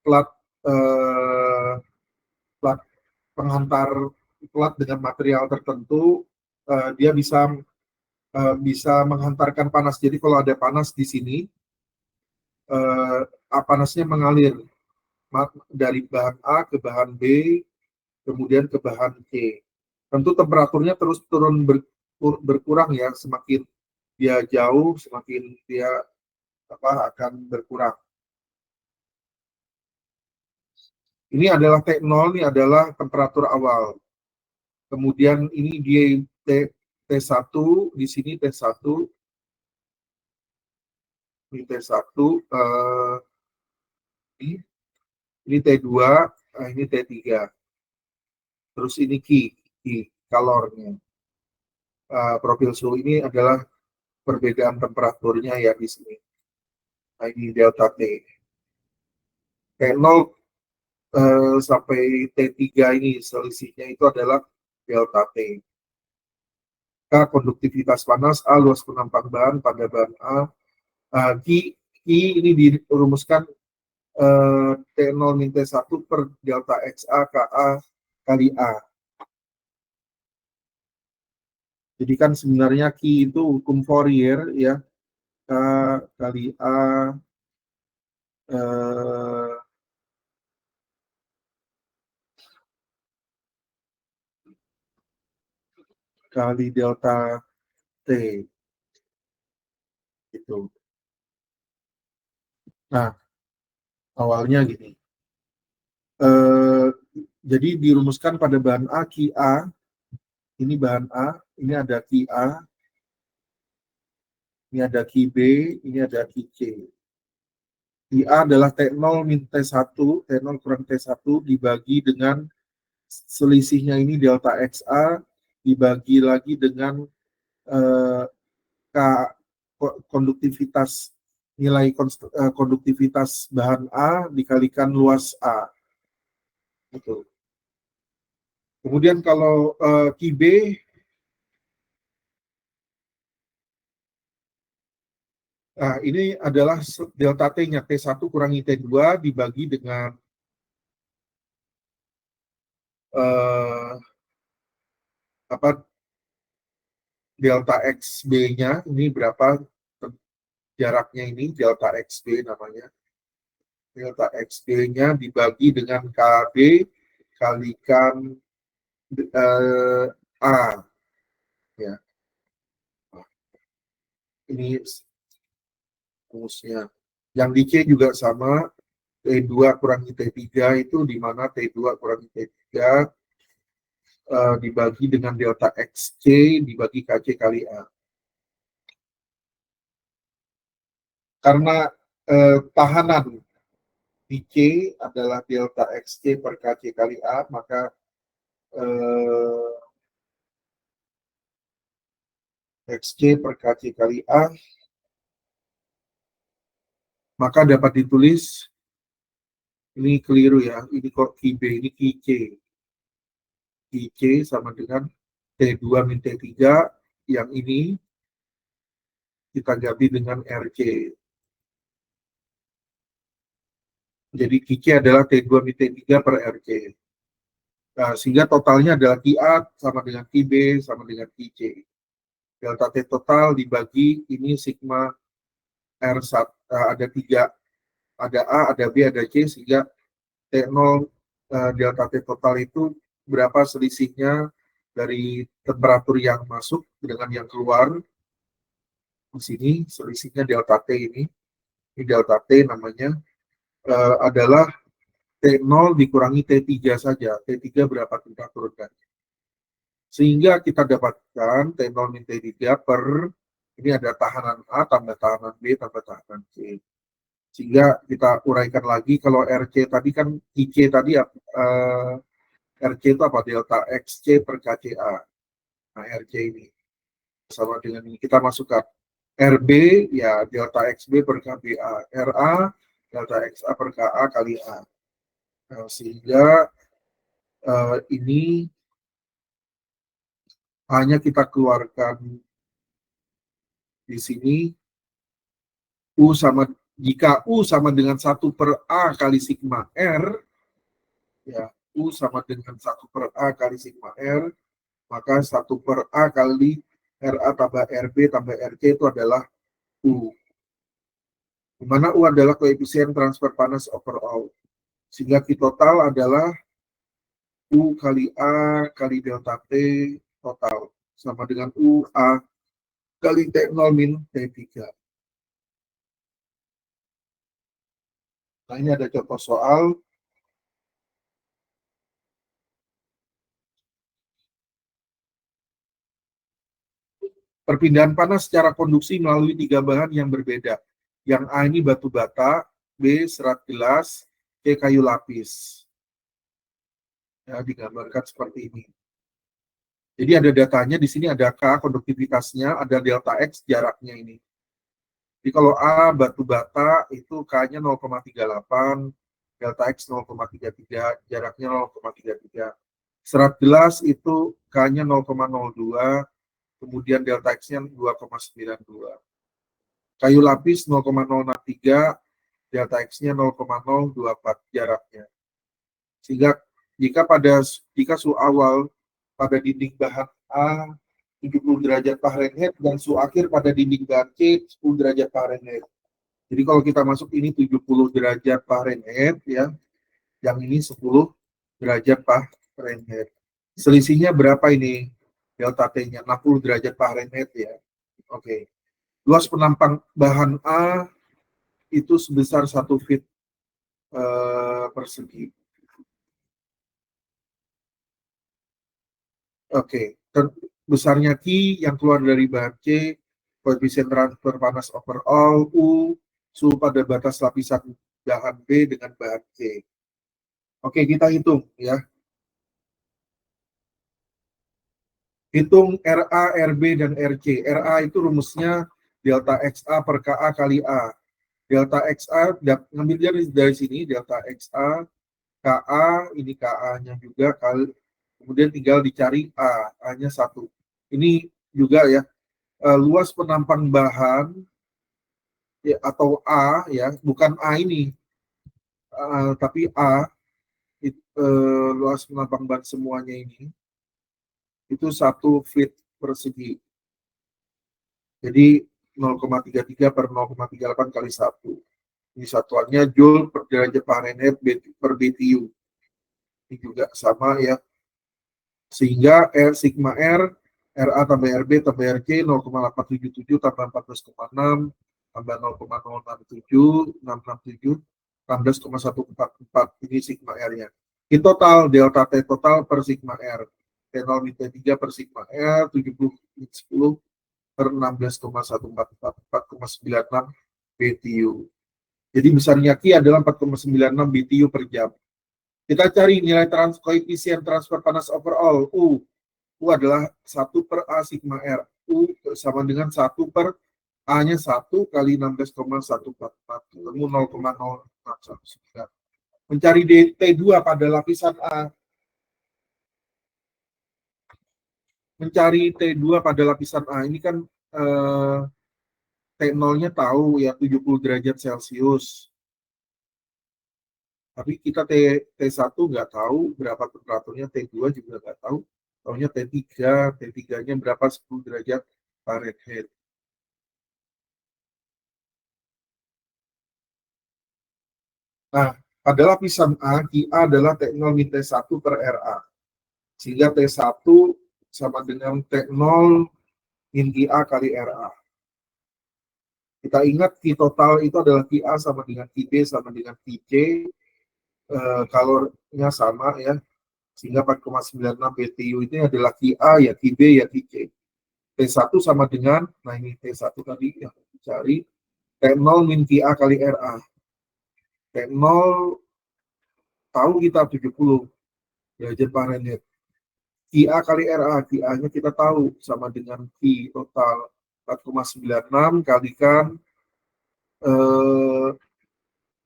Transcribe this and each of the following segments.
plat plat penghantar plat dengan material tertentu, dia bisa menghantarkan panas. Jadi kalau ada panas di sini, panasnya mengalir dari bahan A ke bahan B, kemudian ke bahan C. Tentu temperaturnya terus turun berkurang ya, semakin dia jauh, semakin dia akan berkurang. Ini adalah T0, ini adalah temperatur awal. Kemudian ini dia T1, di sini T1, ini T1, ini T2, ini T3. Terus ini Q, kalornya. Profil suhu ini adalah perbedaan temperaturnya ya di sini. Nah, ini delta T. T0 sampai T3 ini selisihnya itu adalah delta T. K, konduktivitas panas, A, luas penampang bahan pada bahan A. Q ini dirumuskan T0 min T1 per delta XA KA kali A. Jadi kan sebenarnya Q itu hukum Fourier ya, K kali A kali delta T gitu. Nah, awalnya gini. Jadi dirumuskan pada bahan A, QA, ini bahan A, ini ada QA, ini ada QB, ini ada QC. QA adalah T0 min T1, T0 kurang T1 dibagi dengan selisihnya ini delta XA, dibagi lagi dengan konduktivitas, nilai konduktivitas bahan A dikalikan luas A. Betul. Kemudian kalau QB, nah ini adalah delta T-nya, T1 kurangi T2 dibagi dengan delta XB-nya, ini berapa jaraknya ini, delta XB namanya. Delta XB-nya dibagi dengan KB kalikan A. Ya. Ini rumusnya. Yang di C juga sama, T2 kurangi T3 itu di mana T2 kurangi T3 dibagi dengan delta XC dibagi KC kali A. Karena tahanan di C adalah delta XC per KC kali A, maka XC per KC kali A, maka dapat ditulis, ini keliru ya, ini kok QB, ini QC. QC sama dengan T2 min T3, yang ini kita ganti dengan RC. Jadi QC adalah T2 min T3 per RC. Nah, sehingga totalnya adalah QA sama dengan QB sama dengan QC. Delta T total dibagi ini sigma R1, ada 3, ada A, ada B, ada C, sehingga T0 delta T total itu berapa selisihnya dari temperatur yang masuk dengan yang keluar. Di sini selisihnya delta T ini delta T namanya, adalah T0 dikurangi T3 saja. T3 berapa temperatur turunkan. Sehingga kita dapatkan T0 min T3 per, ini ada tahanan A tambah tahanan B tambah tahanan C. Sehingga kita uraikan lagi, kalau RC tadi kan IC tadi RC itu apa? Delta XC per KCA. Nah, RC ini sama dengan ini. Kita masukkan RB ya delta XB per KBA. RA delta XA per KA kali A. Nah, sehingga ini hanya kita keluarkan di sini U sama Jika U sama dengan 1/A kali sigma R, ya, U sama dengan 1/A kali sigma R, maka 1/A kali RA tambah RB tambah RC itu adalah U. Di mana U adalah koefisien transfer panas overall. Sehingga Q total adalah U kali A kali delta T total. Sama dengan U A kali T0 min T3. Nah, ini ada contoh soal. Perpindahan panas secara konduksi melalui 3 bahan yang berbeda. Yang A ini batu bata, B serat gelas, C kayu lapis. Ya, digambarkan seperti ini. Jadi ada datanya, di sini ada K konduktivitasnya, ada delta X jaraknya ini. Jadi kalau A batu bata itu K-nya 0,38, delta X 0,33, jaraknya 0,33. Serat gelas itu K-nya 0,02, kemudian delta X-nya 2,92. Kayu lapis 0,063, delta X-nya 0,024 jaraknya. Sehingga jika suhu awal pada dinding bahan A 70 derajat Fahrenheit dan suhu akhir pada dinding bahan C 10 derajat Fahrenheit. Jadi kalau kita masuk ini 70 derajat Fahrenheit ya, yang ini 10 derajat Fahrenheit. Selisihnya berapa ini? Delta T-nya 60 derajat Fahrenheit ya. Oke. Luas penampang bahan A itu sebesar 1 feet persegi. Oke. Besarnya Q yang keluar dari bahan C, koefisien transfer panas overall, U, suhu pada batas lapisan bahan B dengan bahan C. Oke, kita hitung ya. Hitung RA, RB, dan RC. RA itu rumusnya delta XA per KA kali A. Delta XA, ngambil dari sini, delta XA, KA, ini KA-nya juga, kemudian tinggal dicari A, A-nya 1. Ini juga ya, luas penampang bahan, ya, atau A, ya, bukan A ini, tapi A, luas penampang bahan semuanya ini, itu 1 feet persegi. Jadi 0,33 per 0,38 kali 1. Ini satuannya Joule per derajat Fahrenheit per BTU. Ini juga sama ya. Sehingga sigma R, RA tambah RB tambah RC 0,877 tambah 14,6 tambah 0,067, 667, 16,144. Ini sigma R-nya. Ini total, delta T total per sigma R. T0 min T3 per sigma R, 70 min 10 per 16,144, 4,96 BTU. Jadi besarnya Q adalah 4,96 BTU per jam. Kita cari nilai koefisien transfer panas overall, U. U adalah 1/A sigma R. U sama dengan 1 A-nya 1 kali 16,144, ketemu 0,0619. Mencari T2 pada lapisan A. Mencari T2 pada lapisan A. Ini kan T0-nya tahu ya 70 derajat Celcius. Tapi kita T1 nggak tahu berapa temperaturnya, T2 juga nggak tahu. Tahunya T3, T3-nya berapa 10 derajat Fahrenheit. Nah, pada lapisan A, QA adalah T0 min T1 per RA. Sehingga T1 sama dengan T0 min QA kali RA. Kita ingat Q total itu adalah QA sama dengan QB sama dengan QC. Kalornya sama ya. Sehingga 4,96 BTU ini adalah QA ya, QB ya, QC. T1 sama dengan, nah ini T1 tadi yang dicari, T0 min QA kali RA. T0 tahu kita 70 derajat Fahrenheit. QA kali RA, QA-nya kita tahu sama dengan Q total 4,96 kalikan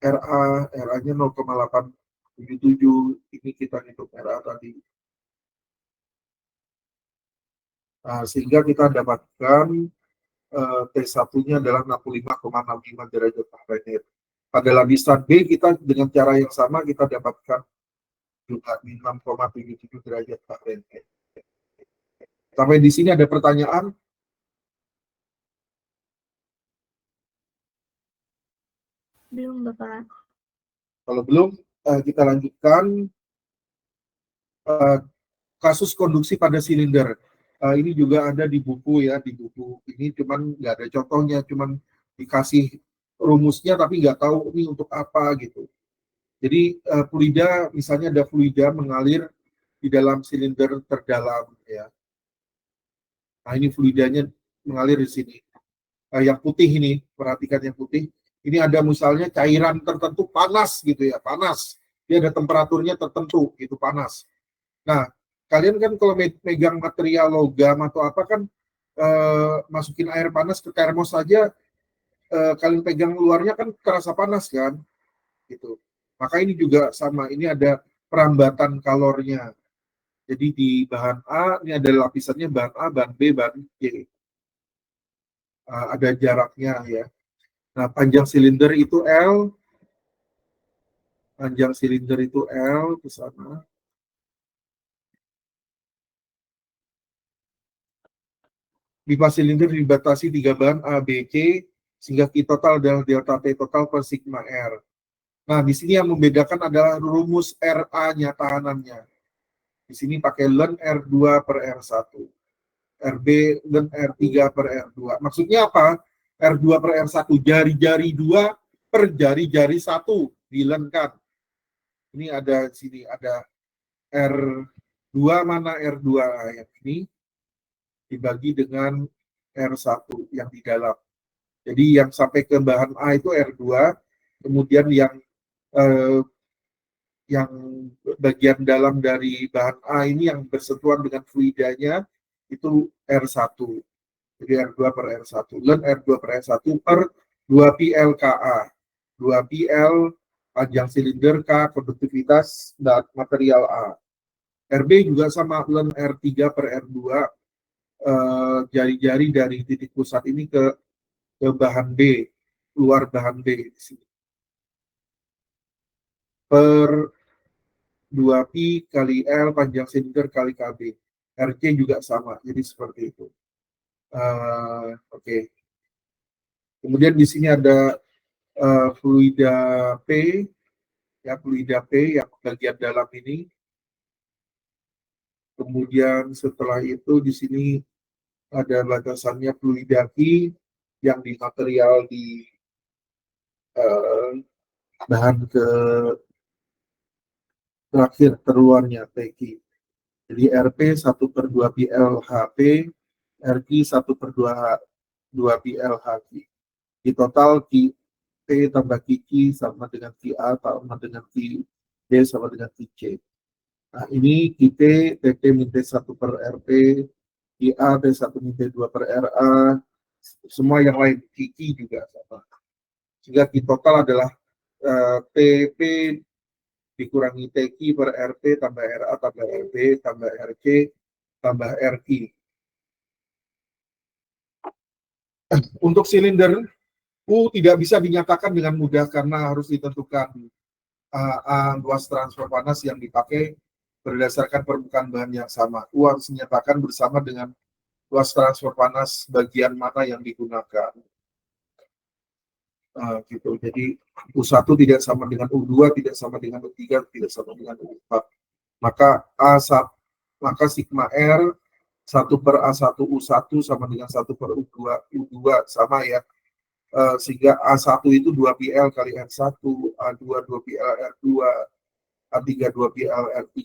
RA-nya 0,877, ini kita hitung RA tadi. Nah, sehingga kita dapatkan T1-nya adalah 65,65 derajat Fahrenheit. Pada lapisan B kita dengan cara yang sama kita dapatkan juga 6,77 derajat Fahrenheit. Sampai di sini ada pertanyaan? Belum, Bapak. Kalau belum, kita lanjutkan. Kasus konduksi pada silinder. Ini juga ada di buku ya, di buku ini cuman nggak ada contohnya, cuman dikasih rumusnya tapi nggak tahu ini untuk apa gitu. Jadi fluida, misalnya ada fluida mengalir di dalam silinder terdalam ya. Nah ini fluidanya mengalir di sini. Yang putih ini, perhatikan yang putih. Ini ada misalnya cairan tertentu panas gitu ya, panas. Dia ada temperaturnya tertentu gitu, panas. Nah, kalian kan kalau megang material logam atau apa kan masukin air panas ke termos saja, kalian pegang luarnya kan terasa panas kan, gitu. Maka ini juga sama, ini ada perambatan kalornya. Jadi di bahan A ini ada lapisannya bahan A, bahan B, bahan C. Ada jaraknya ya. Nah, panjang silinder itu L, panjang silinder itu L ke sana. Pipa silinder dibatasi 3 bahan A, B, C, sehingga Q total adalah delta T total per sigma R. Nah, di sini yang membedakan adalah rumus RA-nya, tahanannya. Di sini pakai ln R2 per R1. RB ln R3 per R2. Maksudnya apa? R2 per R1, jari-jari 2 per jari-jari 1 dilenkan. Ini ada sini, ada R2, mana R2 yang ini dibagi dengan R1 yang di dalam. Jadi yang sampai ke bahan A itu R2, kemudian yang bagian dalam dari bahan A ini yang bersentuhan dengan fluidanya itu R1. Jadi R2 per R1. Ln R2 per R1 per 2pi LKA. 2pi L panjang silinder, K konduktivitas dan material A. RB juga sama, ln R3 per R2, jari-jari dari titik pusat ini ke bahan B, keluar bahan B di sini. Per 2pi kali L panjang silinder kali KB. RC juga sama, jadi seperti itu. Oke. Kemudian di sini ada fluida P, ya fluida P yang bagian dalam ini. Kemudian setelah itu di sini ada batasannya fluida Q yang di material di bahan ke terakhir keluarnya TQ. Jadi RP 1 per 2 PL HP, RQ 1 per 2 PL HQ. Di total T tambah QQ sama dengan QA sama dengan QD sama dengan QC. Nah ini QT, TT min T1 per RP, QA T1 min T2 per RA, semua yang lain, QQ juga sama. Sehingga Q total adalah TP dikurangi TQ per RP tambah RA tambah RB tambah RC tambah RI. Untuk silinder U tidak bisa dinyatakan dengan mudah karena harus ditentukan luas transfer panas yang dipakai berdasarkan permukaan bahan yang sama. U harus dinyatakan bersama dengan luas transfer panas bagian mana yang digunakan. Gitu. Jadi U1 tidak sama dengan U2, tidak sama dengan U3, tidak sama dengan U4. Maka maka sigma R 1 per A1 U1 sama dengan 1 per U2 sama ya. Sehingga A1 itu 2PL kali R1, A2 2PL R2, A3 2PL R3,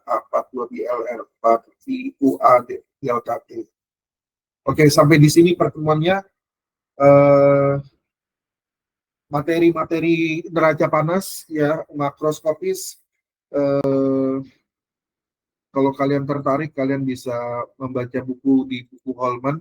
A4 2PL R4, UA delta T. Oke, sampai di sini pertemuannya. Materi-materi neraca panas ya makroskopis. Kalau kalian tertarik, kalian bisa membaca buku di buku Holman